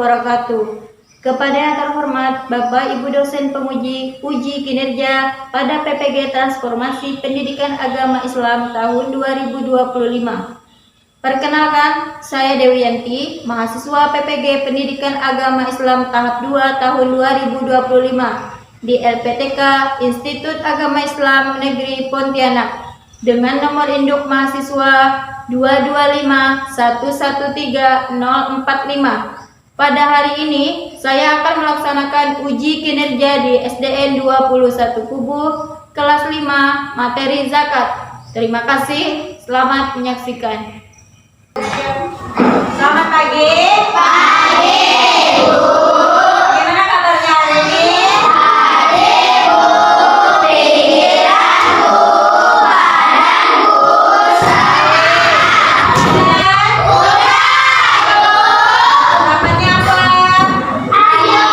wabarakatuh. Kepada yang terhormat Bapak Ibu dosen penguji uji kinerja pada PPG Transformasi Pendidikan Agama Islam tahun 2025. Perkenalkan, saya Dewi Yanti, mahasiswa PPG Pendidikan Agama Islam tahap 2 tahun 2025 di LPTK Institut Agama Islam Negeri Pontianak dengan nomor induk mahasiswa 225113045. Pada hari ini, saya akan melaksanakan uji kinerja di SDN 21 Kubu, kelas 5, materi zakat. Terima kasih, selamat menyaksikan. Selamat pagi. Pagi, Bu. Gimana kabarnya hari ini? Pagi, Bu. Pikiranku, badanku, sehat. Udah, Bu. Dapatnya apa? Ayo,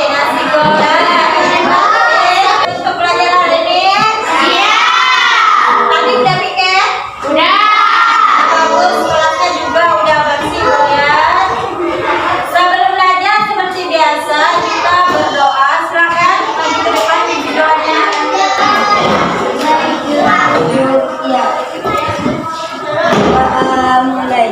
nasi goreng. Untuk pelajaran hari ini? Iya. Tadi udah pikir? Udah. Bagus, kelasnya juga udah bersih ya. Sebelum belajar seperti biasa kita berdoa. Silakan maju ke depan di doanya. Mulai.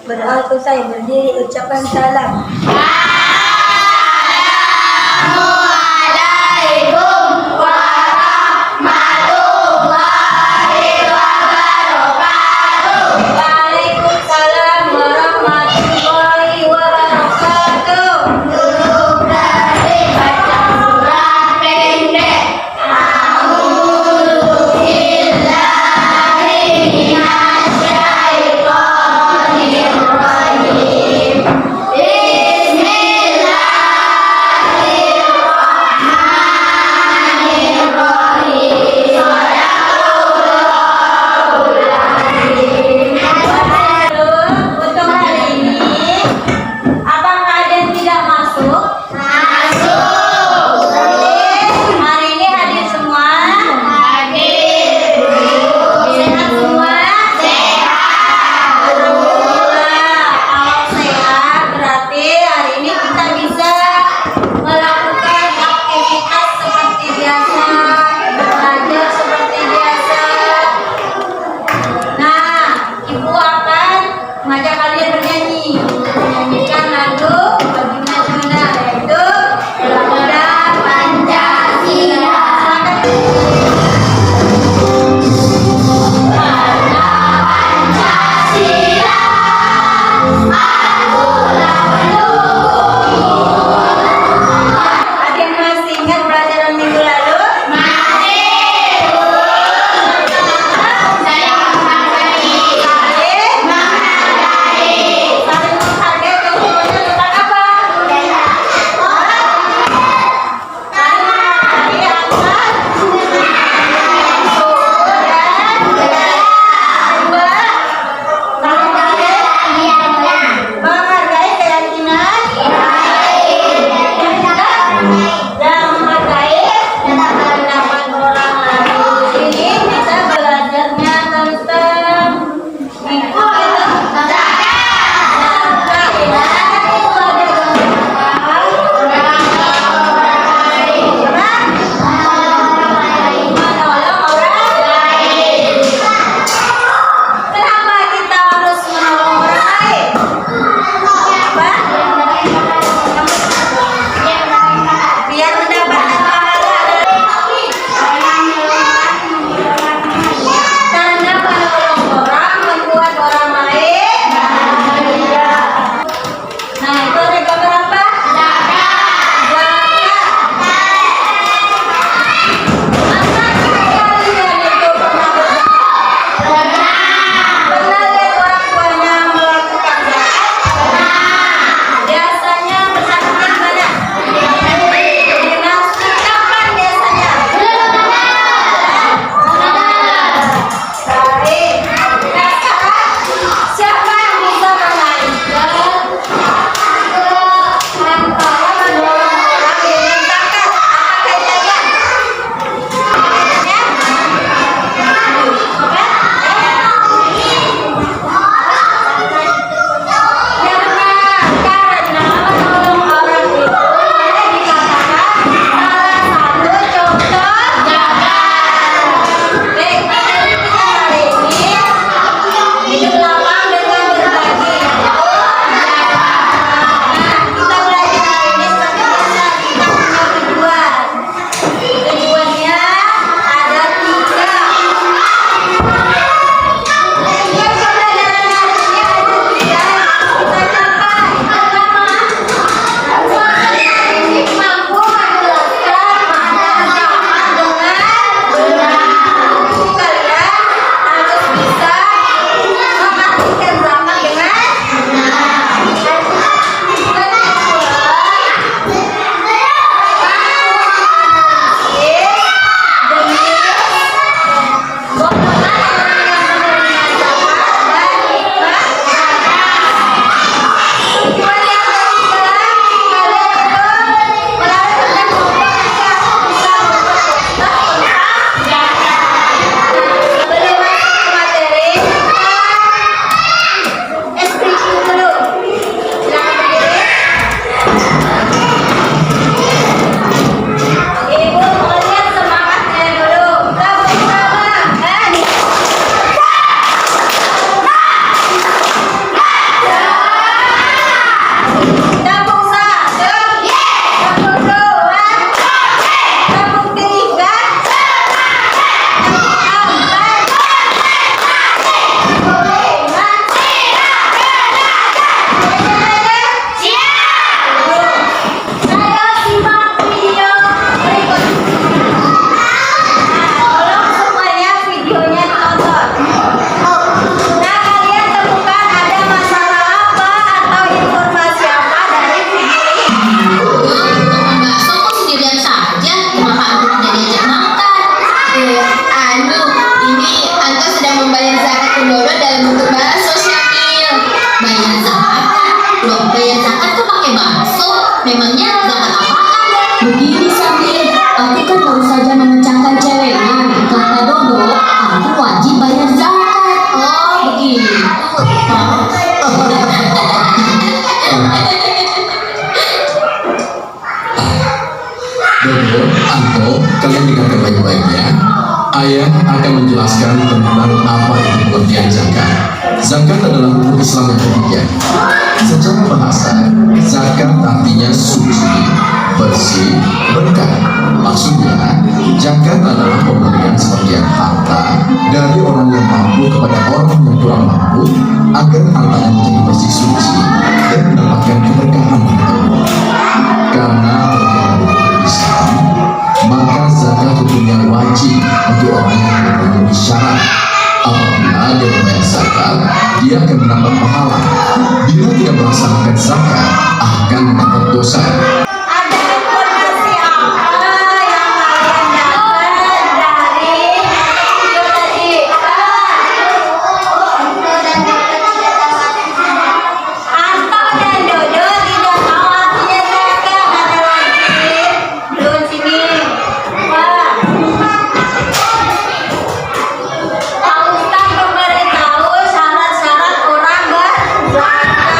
Berdoa saya berdiri ucapan salam. Assalamualaikum warahmatullahi wabarakatuh. Waalaikumsalam warahmatullahi wabarakatuh. Duduk berhenti baca surah Dodo dalam bentuk bakso, Syakil. Bayar zakat? Loh, bayar zakat kok pakai bakso? Memangnya zakat apaan? Begini, Syakil. Aku kan baru saja memecahkan celengan. Kata Dodo, aku wajib bayar zakat. Oh, begitu. Dodo, Anto, kalian dengarkan baik-baiknya. Ayah akan menjelaskan tentang apa itu pengertian zakat. Zakat adalah rukun Islam yang ketiga. Secara bahasa, zakat artinya suci, bersih, berkah. Maksudnya, zakat adalah pemberian sebagian harta dari orang yang mampu kepada orang yang kurang mampu agar hartanya menjadi bersih suci dan mendapatkan keberkahan dari Allah. Karena berkaitan Islam, maka zakat hukumnya wajib untuk orang yang memenuhi syarat. Apabila dia membayar zakat, dia akan mendapat pahala. Bila tidak melaksanakan zakat, akan mendapat dosa. Ada informasi apa yang kalian dapat dari video tadi? Anto dan Dodo tidak tahu artinya zakat. Ada lagi. Belum sini. Wah. Pak Ustaz memberitahu syarat-syarat orang berzakat.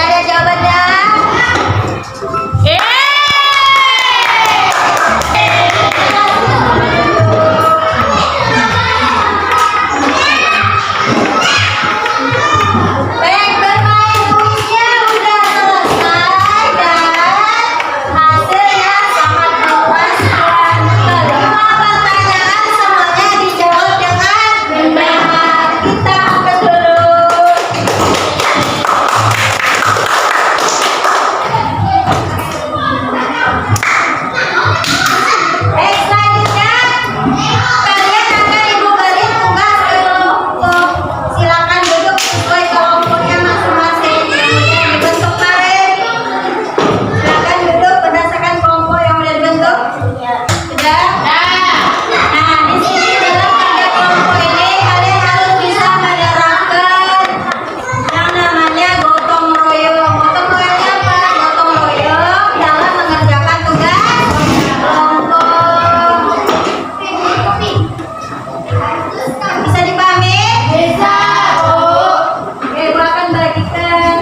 ada jawabannya? Baik, bermain kuisnya udah selesai dan hasilnya sangat memuaskan. Kelima pertanyaan semuanya dijawab dengan benar. Kita angkat dulu. Baik, selanjutnya kalian akan ibu beri tugas kelompok. Silakan duduk sesuai kelompoknya masing-masing yang dibentuk kemarin. Silakan duduk berdasarkan kelompok yang sudah dibentuk. Sudah? Nah, di sini dalam kerja kelompok ini kalian harus bisa menerapkan yang namanya gotong royong. Gotong royongnya apa? Gotong royong dalam mengerjakan tugas kelompok. Bisa dipahami? Bisa. Oke, gua akan bagikan.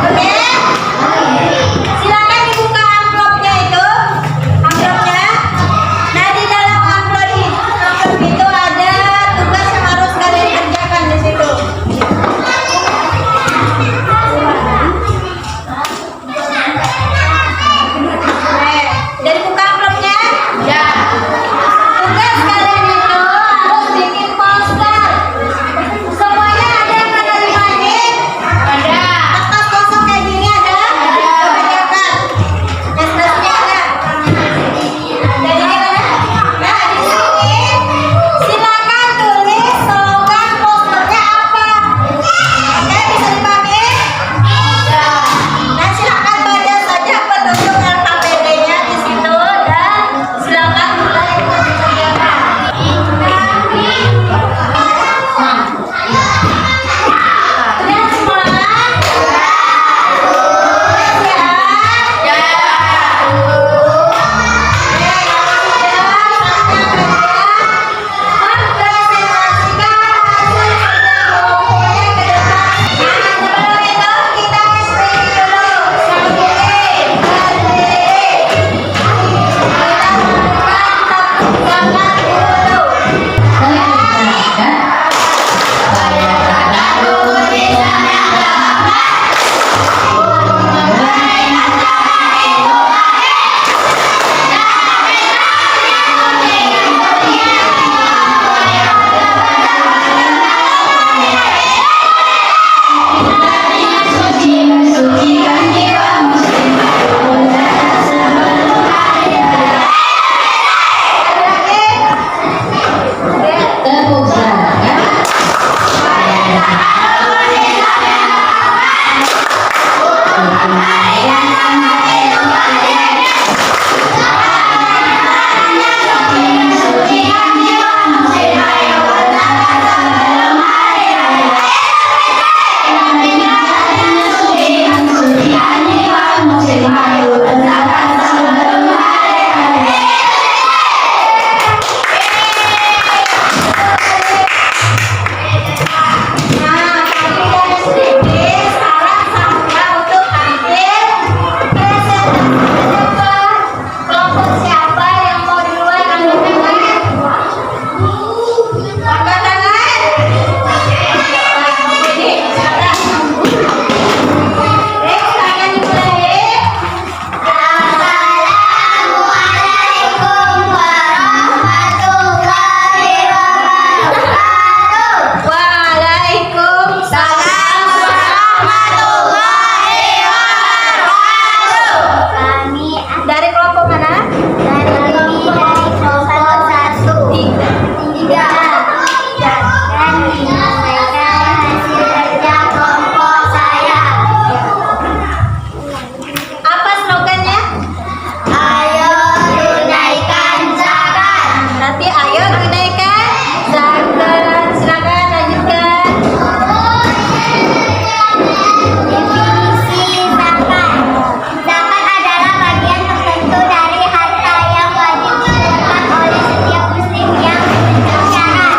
Oke. Silakan dibuka amplopnya itu. Amplopnya. Nah, di dalam amplop itu ada tugas yang harus kalian kerjakan di situ. Udah dibuka amplopnya? Ya. Tugas kalian itu harus bikin poster. Semuanya ada yang menerima ini? Ada. Kertas kosong kayak gini ada? Coba lihat. Kertasnya ada. Jadi gimana? Nah, di sini silakan tulis slogan posternya apa. Oke, bisa dipahami? Bisa. Nah, silakan baca saja petunjuk LKPD-nya di situ dan silakan mulai mengerjakan. Udah semua? Tepuk tangan. Nah, kami dari sini sekarang saatnya untuk ambil presentasi depan. Kelompok siapa yang mau duluan ambil tangan? Angkat tangan. Ini siapa? Baik, silakan dimulai. Assalamualaikum warahmatullahi wabarakatuh. Waalaikumsalam warahmatullahi wabarakatuh. Kami Dari kelompok mana? dari kelompok 1. 3. Dan menyampaikan hasil kerja kelompok saya. Apa slogannya? Ayo tunaikan zakat. Berarti ayo tunaikan zakat. Silakan lanjutkan. Definisi zakat. Zakat adalah bagian tertentu dari harta yang wajib dikeluarkan oleh setiap muslim yang memenuhi syarat.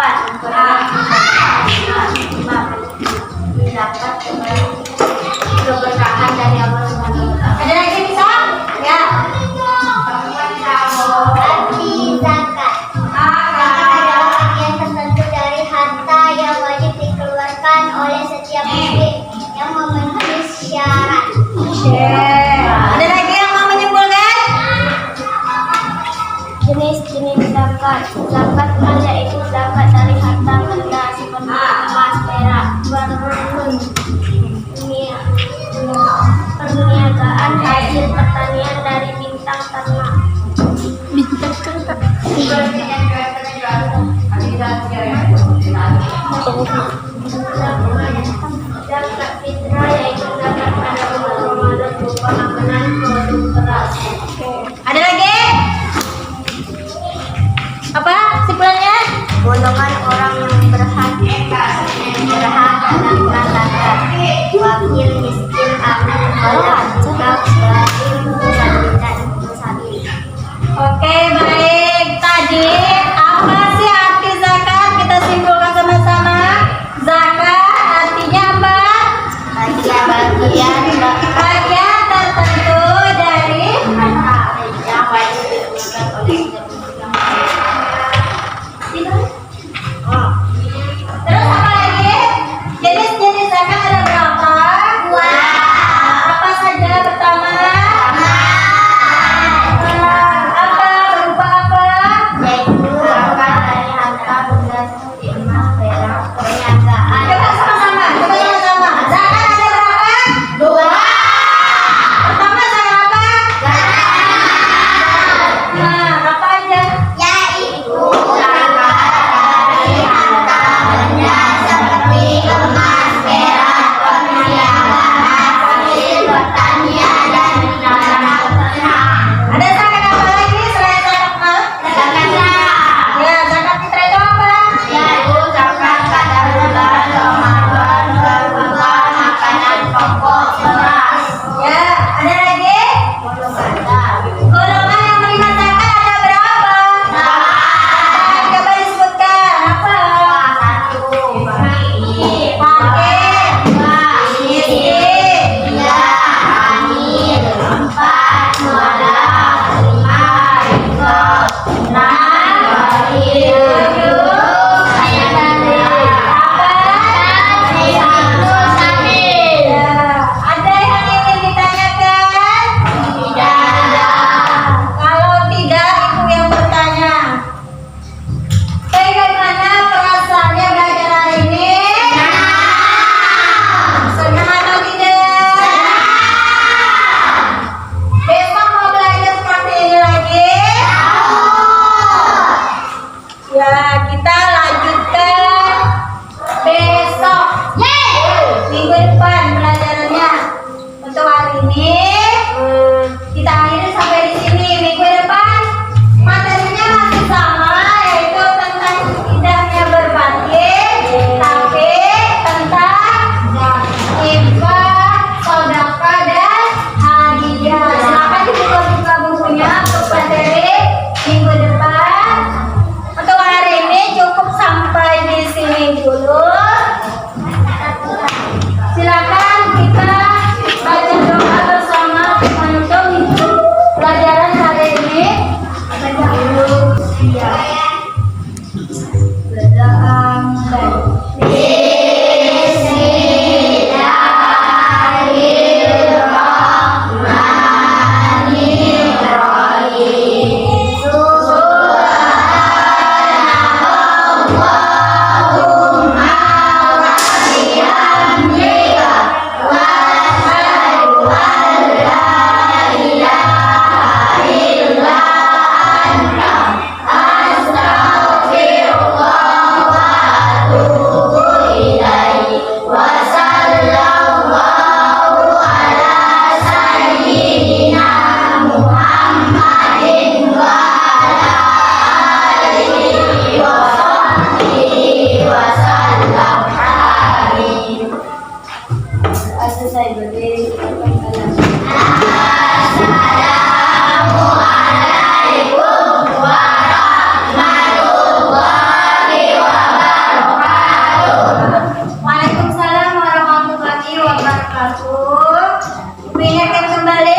4. Mendapat keberkahan dari Allah Subhanahu wa Ta'ala. Ada lagi bisa? Ya. Arti zakat. Zakat adalah bagian tertentu dari harta yang wajib dikeluarkan oleh setiap muslim yang memenuhi syarat. Ada lagi yang mau menyimpulkan? Jenis-jenis zakat. Zakat yaitu zakat dari harta benda seperti emas, perak, berlian, perniagaan, hasil pertanian dari bintang ternak. Zakat fitrah yaitu zakat pada bulan Ramadan berupa makanan produk beras. Ada lagi? Apa simpulannya? Golongan orang yang berhak menerima zakat, wakil miskin, anak, anak, musafir. Oke, baik. Tadi apa sih arti zakat? Kita simpulkan sama-sama. Zakat artinya apa? Bagian Bagian tertentu dari harta yang wajib dikeluarkan oleh Terus apa lagi? Jenis-jenis zakat ada berapa? Apa saja pertama? Apa berupa apa? yaitu Aku ingatkan kembali